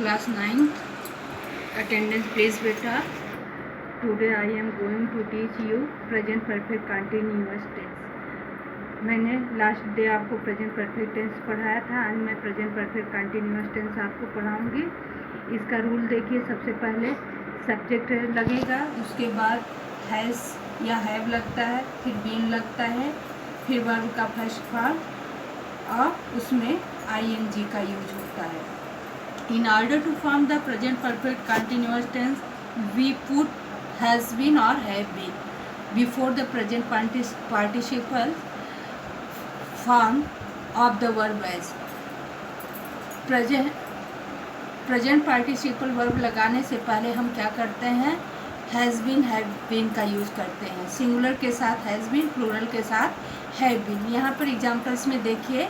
Class 9th attendance please beta. Today I am going to teach you present perfect continuous tense. मैंने last day आपको present perfect tense पढ़ाया था। आज मैं present perfect continuous tense आपको पढ़ाऊंगी। इसका rule देखिए, सबसे पहले सब्जेक्ट लगेगा, उसके बाद हैज़ या हैव लगता है, फिर बीन लगता है, फिर वर्ब का फर्स्ट फॉर्म और उसमें ing का यूज होता है। In order to form the present perfect continuous tense, we put has been or have been before the present participle form of the verb as. Present participle verb लगाने से पहले हम क्या करते हैं? हैज़ बीन, हैव बीन का use करते हैं। सिंगुलर के साथ हैज़ बीन, प्लूरल के साथ हैव बीन। यहाँ पर एग्जाम्पल्स में देखिए,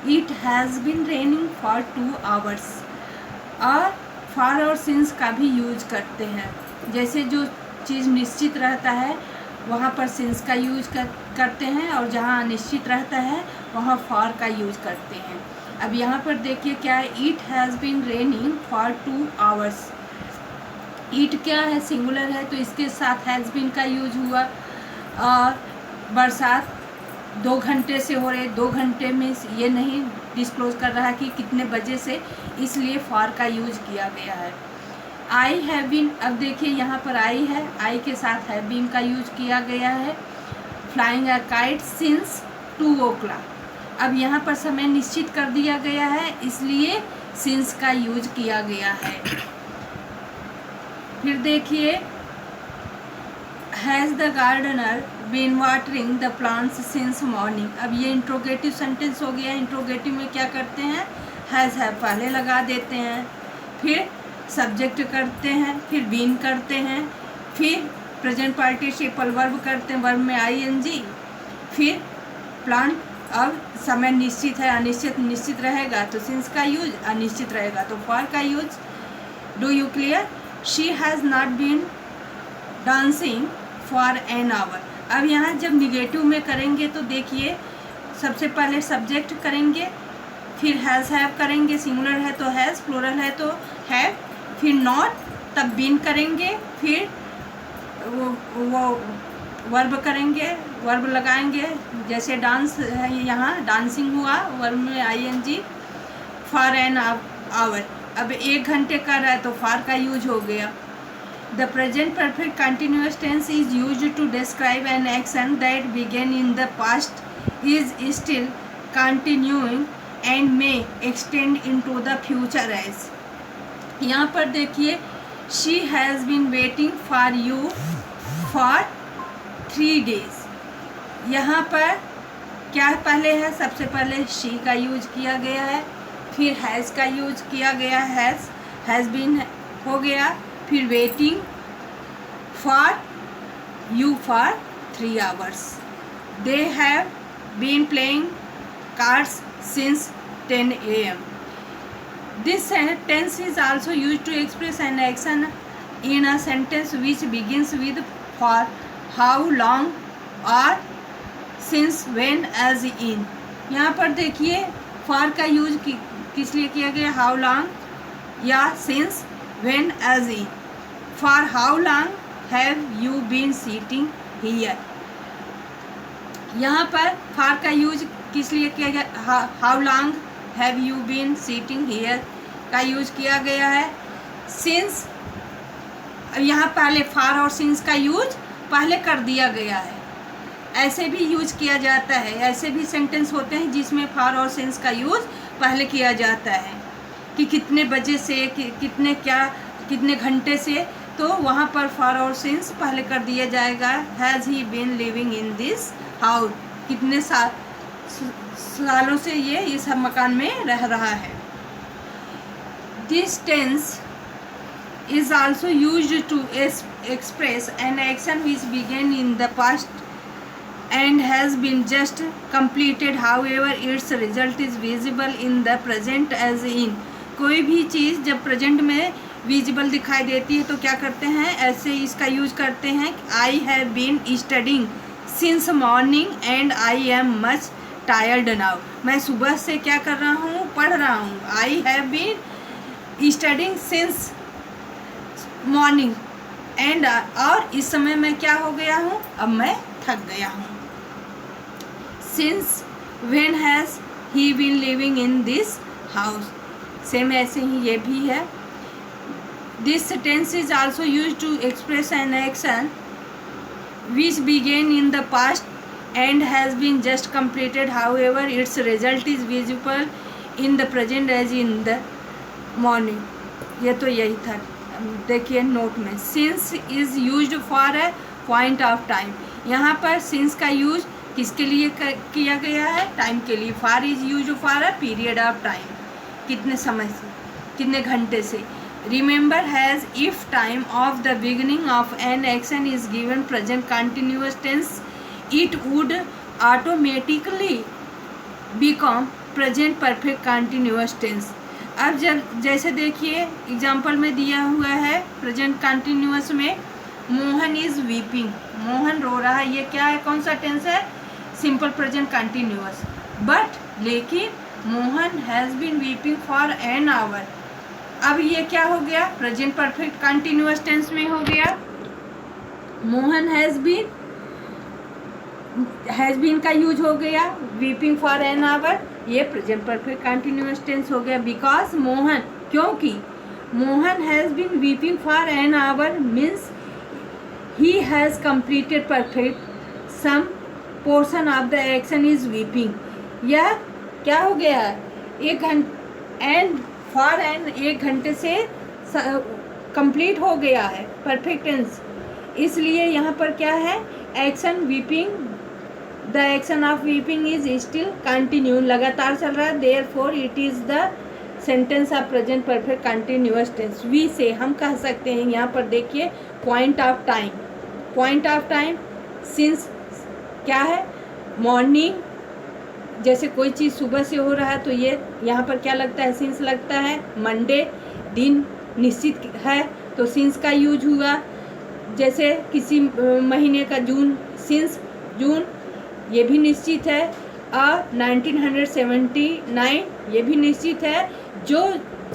it has been raining for 2 hours। और फॉर और सिंस का भी यूज करते हैं। जैसे जो चीज़ निश्चित रहता है वहाँ पर सिंस का यूज करते हैं, और जहाँ अनिश्चित रहता है वहाँ फॉर का यूज करते हैं। अब यहाँ पर देखिए क्या है, it has been raining for 2 hours। It क्या है? सिंगुलर है, तो इसके साथ हैज़ बीन का यूज हुआ। और बरसात 2 घंटे से हो रहे, 2 घंटे में ये नहीं डिस्क्लोज कर रहा कि कितने बजे से, इसलिए फॉर का यूज किया गया है। आई हैव बीन, अब देखिए यहाँ पर आई है, आई के साथ हैव बीन का यूज किया गया है। Flying a kite since 2 o'clock। अब यहाँ पर समय निश्चित कर दिया गया है, इसलिए सिंस का यूज किया गया है। फिर देखिए, has the gardener been watering the plants since morning. अब ये इंट्रोगेटिव सेंटेंस हो गया। इंट्रोगेटिव में क्या करते हैं? हैज़ हैव पहले लगा देते हैं, फिर सब्जेक्ट करते हैं, फिर बीन करते हैं, फिर प्रेजेंट पार्टिसिपल वर्ब करते हैं, वर्ब में ing, फिर प्लांट। अब समय निश्चित है, अनिश्चित निश्चित रहेगा तो सिंस का यूज, अनिश्चित रहेगा तो फॉर का use. Do you clear? She has not been dancing for an hour. अब यहाँ जब निगेटिव में करेंगे तो देखिए, सबसे पहले सब्जेक्ट करेंगे, फिर हैज़ हैव करेंगे, सिंगुलर है तो हैज़, प्लूरल है तो हैव, फिर नॉट, तब बीन करेंगे, फिर वो वर्ब करेंगे, वर्ब लगाएंगे। जैसे डांस है, यहाँ डांसिंग हुआ, वर्ब में ing, फॉर एन आवर। अब 1 घंटे कर रहा है तो फॉर का यूज हो गया। The present perfect continuous tense is used to describe an action that began in the past, is still continuing and may extend into the future as. यहाँ पर देखिए, she has been waiting for you for 3 days। यहाँ पर क्या पहले है? सबसे पहले she का यूज किया गया है, फिर has का यूज किया गया, has been हो गया, फिर waiting for you for 3 hours। They have been playing cards since 10 AM। This sentence is also use to express an action in a sentence which begins with for, how long और since, when, as, in. यहाँ पर देखिए for का use किस लिए किया गया? How long या since, when, as, in. For how long have you been sitting here? यहाँ पर for का यूज किस लिए किया गया? How long have you been sitting here का यूज किया गया है। Since, यहाँ पहले for और since का यूज पहले कर दिया गया है। ऐसे भी यूज किया जाता है, ऐसे भी सेंटेंस होते हैं जिसमें for और since का यूज पहले किया जाता है कि कितने बजे से, कितने घंटे से, तो वहाँ पर फॉर और सिंस पहले कर दिया जाएगा। Has he been living in this house, कितने सालों से ये इस मकान में रह रहा है। This tense is also used to express an action which began in the past and has been just completed, however its result is visible in the present as in। कोई भी चीज़ जब प्रेजेंट में विजिबल दिखाई देती है तो क्या करते हैं? ऐसे इसका यूज करते हैं। I have been studying since morning and I am much tired now. मैं सुबह से क्या कर रहा हूँ? पढ़ रहा हूँ। I have been studying since morning and और इस समय मैं क्या हो गया हूँ, अब मैं थक गया हूँ। Since when has he been living in this house, same ऐसे ही ये भी है। This tense is also use to express an action which began in the past and has been just completed, however its result is visible in the present as in the morning। ये तो यही था, देखिए note में since is used for a point of time, यहाँ पर since का use किसके लिए किया गया है, टाइम के लिए। for is used for a period of time, कितने समय से, कितने घंटे से। Remember has if time of the beginning of an action is given present continuous tense, it would automatically become present perfect continuous tense। अब जब जैसे देखिए एग्जाम्पल में दिया हुआ है प्रेजेंट कंटिन्यूअस में, मोहन इज वीपिंग, मोहन रो रहा है, ये क्या है, कौन सा टेंस है, सिंपल प्रेजेंट कंटिन्यूअस। बट लेकिन Mohan has been weeping for an hour, अब ये क्या हो गया, प्रेजेंट परफेक्ट कंटिन्यूअस टेंस में हो गया। मोहन हैज़ बीन का यूज हो गया, वीपिंग फॉर एन आवर, ये प्रेजेंट परफेक्ट कंटिन्यूअस टेंस हो गया। बिकॉज मोहन, क्योंकि Mohan has been weeping for an hour means he has completed perfect some portion of the action is weeping. यह क्या हो गया, एक घंटे एंड फॉर एन, एक घंटे से कंप्लीट हो गया है परफेक्ट टेंस, इसलिए यहाँ पर क्या है, action weeping, the action of weeping is still continue, लगातार चल रहा है। Therefore it is the sentence of present perfect continuous tense. We say हम कह सकते हैं, यहाँ पर देखिए point of time, point of time since क्या है, मॉर्निंग, जैसे कोई चीज़ सुबह से हो रहा है तो ये यहाँ पर क्या लगता है, सिंस लगता है। मंडे दिन निश्चित है तो सिंस का यूज हुआ। जैसे किसी महीने का जून, सिंस जून, ये भी निश्चित है। 1979, ये भी निश्चित है। जो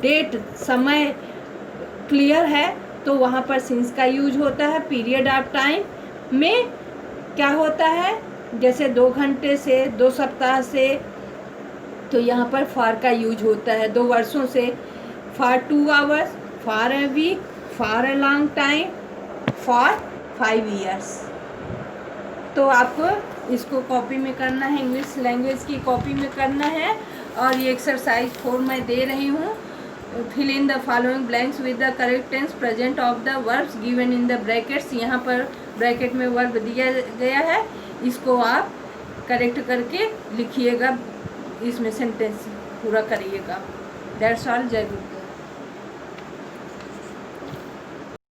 डेट समय क्लियर है तो वहाँ पर सिंस का यूज होता है। पीरियड ऑफ टाइम में क्या होता है, जैसे 2 घंटे से, 2 सप्ताह से, तो यहाँ पर फॉर का यूज होता है। 2 वर्षों से, for 2 hours, for a week, for a long time, for 5 years. तो आपको इसको कॉपी में करना है, इंग्लिश लैंग्वेज की कॉपी में करना है। और ये एक्सरसाइज 4 मैं दे रही हूँ। Fill in the following blanks with the correct tense present of the verbs given in the brackets. यहाँ पर ब्रैकेट में वर्ब दिया गया है, इसको आप करेक्ट करके लिखिएगा, इसमें सेंटेंस पूरा करिएगा। That's all. जय गुरु।